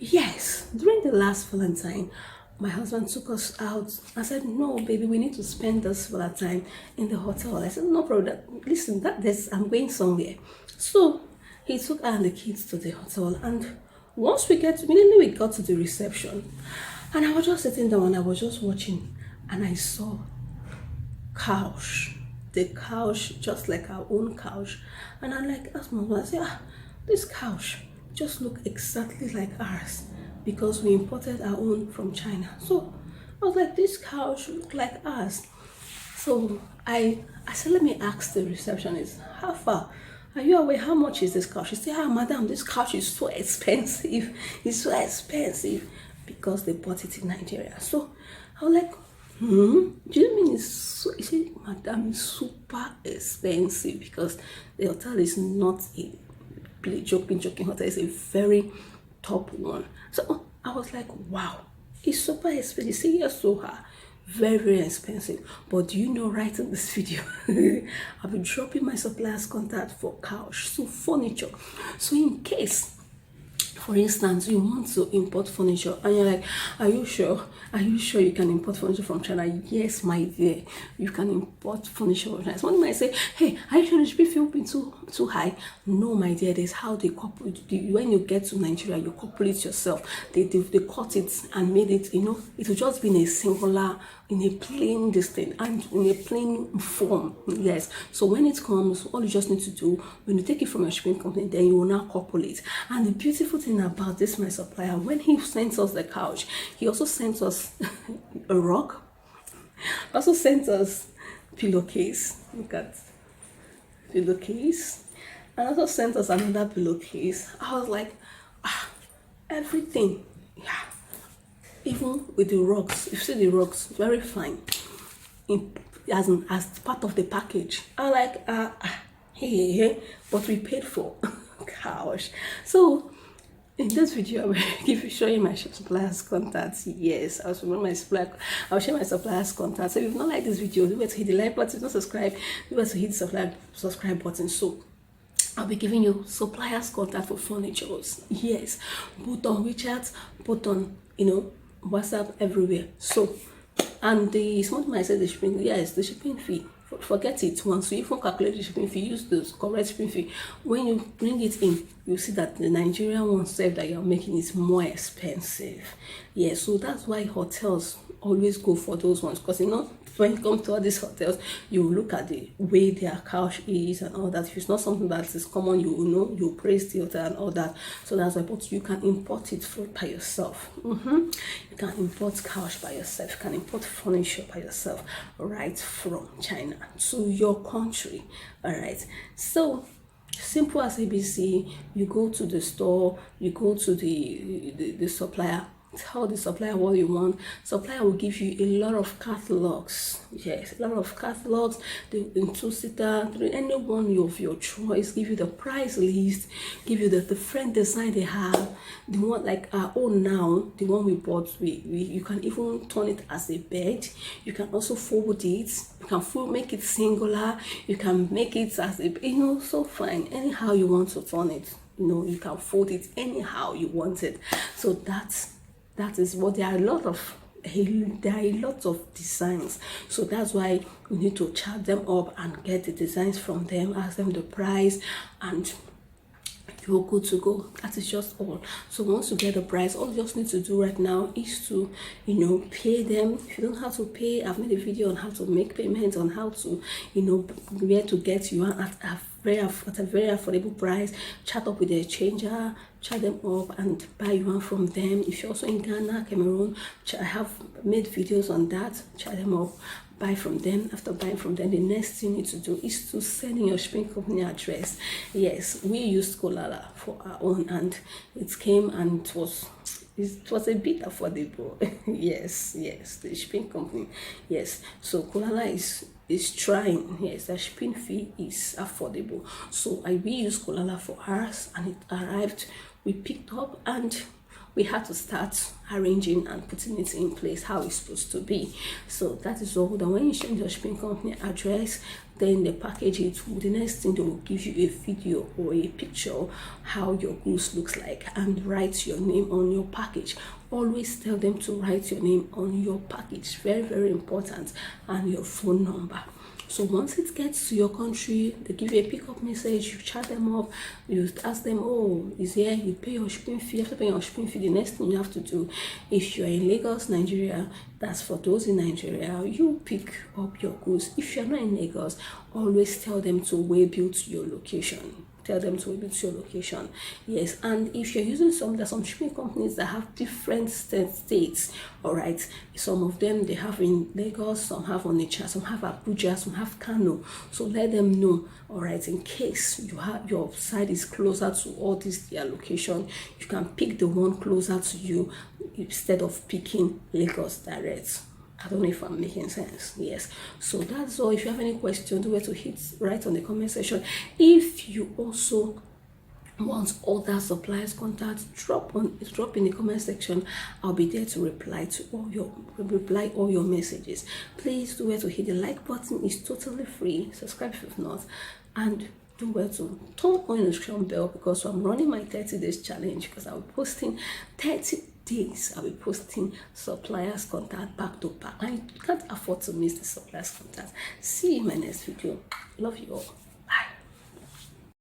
Yes, during the last Valentine, my husband took us out. I said, "No, baby, we need to spend this Valentine in the hotel." I said, "No problem. Listen, I'm going somewhere." So he took her and the kids to the hotel, and immediately we got to the reception, and I was just sitting down and I was just watching, and I saw couch, the couch just like our own couch, and I like asked my husband, I said, this couch just look exactly like ours because we imported our own from China. So I was like, this couch look like ours. So I said, let me ask the receptionist, how far are you aware how much is this couch? She said, madam, this couch is so expensive. It's so expensive because they bought it in Nigeria. So I was like, do you mean it's so? He said, madam, it's super expensive because the hotel is not a joking hotel. It's a very top one. So I was like, wow, it's super expensive. He said, yes, so very, very expensive. But do you know, right in this video, I'll be dropping my supplier's contact for couch, so furniture. So in case, for instance, you want to import furniture and you're like, are you sure you can import furniture from China? Yes, my dear, you can import furniture from China. Someone might say, hey, are you sure the shipping fee will be too high? No, my dear, there's how they couple it. When you get to Nigeria, you couple it yourself. They cut it and made it, it will just be in a singular, in a plain distance and in a plain form. Yes, so when it comes, all you just need to do, when you take it from your shipping company, then you will now couple it. And the beautiful thing about this, my supplier, when he sent us the couch, he also sent us a rug, also sent us pillowcase. Look at pillowcase, and also sent us another pillowcase. I was like, everything, yeah. Even with the rugs, you see the rugs, very fine, as part of the package. I'm like, hey, but we paid for. Gosh. So in this video, I will show you my supplier's contacts. Yes, I'll share my supplier's contacts. So if you've not liked this video, remember to hit the like button. If not subscribe, remember to hit the subscribe button. So I'll be giving you supplier's contact for furniture. Yes, both on WeChat, both on WhatsApp, everywhere. So, and the small man said the shipping, yes, the shipping fee. Forget it once you even calculate the shipping fee, use the correct shipping fee. When you bring it in, you see that the Nigerian one self that you're making is more expensive. Yeah, so that's why hotels always go for those ones, because when it comes to all these hotels, you look at the way their couch is and all that. If it's not something that is common, you praise the hotel and all that. So that's why, but you can import it by yourself. You can import couch by yourself. You can import furniture by yourself right from China to your country. All right. So simple as ABC. You go to the store. You go to the supplier. Tell the supplier what you want. Supplier will give you a lot of catalogs. Yes, a lot of catalogs. In two-seater, any one of your choice. Give you the price list. Give you the different design they have. The one like our own now, the one we bought. You can even turn it as a bed. You can also fold it. You can make it singular. You can make it as a so fine. Anyhow you want to turn it. You can fold it anyhow you want it. So that is what there are a lot of designs. So that's why you need to chat them up and get the designs from them, ask them the price, and you're good to go. That is just all. So once you get the price, all you just need to do right now is to pay them. If you don't know how to pay, I've made a video on how to make payments, on how to where to get you at a very affordable price. Chat up with the exchanger, chat them up and buy one from them. If you're also in Ghana, Cameroon, I have made videos on that. Chat them up, buy from them. After buying from them, the next thing you need to do is to send in your shipping company address. Yes, we used Kolala for our own, and it came and it was a bit affordable. yes, the shipping company. Yes, so Kolala is trying. Yes, the shipping fee is affordable. So we use Kolala for ours, and it arrived. We picked up, and we had to start arranging and putting it in place how it's supposed to be. So that is all. Then when you change your shipping company address, then the package it, the next thing they will give you a video or a picture how your goods looks like, and write your name on your package. Always tell them to write your name on your package, very, very important, and your phone number. So once it gets to your country, they give you a pickup message, you chat them up, you ask them, oh, is here, you pay your shipping fee. After paying your shipping fee, the next thing you have to do, if you're in Lagos, Nigeria, that's for those in Nigeria, you pick up your goods. If you're not in Lagos, always tell them to waybill to your location. Tell them to waybill to your location. Yes, and if you're using there's some shipping companies that have different states, all right. Some of them they have in Lagos, some have Onitsha, some have Abuja, some have Kano. So let them know, all right, in case you have your site is closer to all these their location, you can pick the one closer to you instead of picking Lagos direct. I don't know if I'm making sense. Yes. So that's all. If you have any questions, where to hit, write on the comment section. If you also want other suppliers contacts, drop in the comment section. I'll be there to reply all your messages. Please do well to hit the like button. It's totally free. Subscribe if you've not, and do well to turn on the notification bell, because I'm running my 30 days challenge, because I'll be posting 30 days. I'll be posting suppliers contact back to back. I can't afford to miss the suppliers contact. See you in my next video. Love you all.